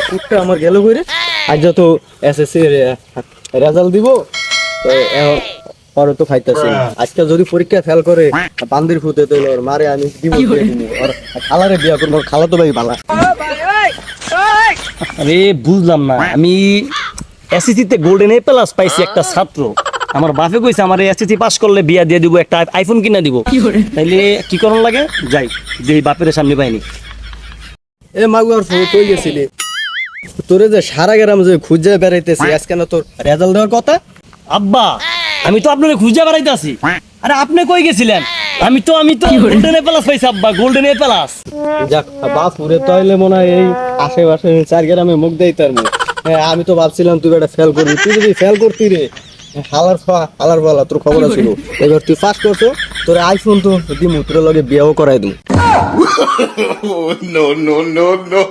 কুটটা আমার গেল কইরে আজ যত এসএসসি রেজাল্ট দিব পরে তো খাইতেছে আজকে যদি পরীক্ষা ফেল করে বান্দির ফুতে তো ওর মারে আমি দিব আর খালারে বিয়া করব খালা তো ভাই ভালো। আরে বুঝলাম না, আমি এসএসসি তে গোল্ডেন এ প্লাস পাইছি একটা ছাত্র, আমার বাপে কইছে আমার এসএসসি পাস করলে বিয়া দিয়ে দিব, একটা আইফোন কিনা দিব। তাইলে কি করন লাগে, যাই যে বাপের সামনে পাইনি। এ মাগুয়ার ফোন কই গেছিলি? তোরে যে সারা গ্রাম যে খুঁজে বেড়াইতেছি আজকে না তোর রেজাল্ট দেওয়ার কথা? আব্বা আমি তো আপনারে খুঁজে বেড়াইতে আছি। আরে আপনি কই গেছিলেন? আমি তো গোল্ডেন এ প্লাস পাইছি আব্বা, গোল্ডেন এ প্লাস। যাক বাপুরে তাইলে মনে হয় এই আশেপাশে চার গ্রামে মুখ দেই তার মুখ। আমি তো ভাবছিলাম তুই এটা ফেল করবি, তুই যদি ফেল করতি রে হালার বলা তোর খবর ছিল। এবার তুই ফার্স্ট করছো, তোর আইফোন তো দিমু, তোর লগে বিয়েও করাই দিমু। No, no, no, no.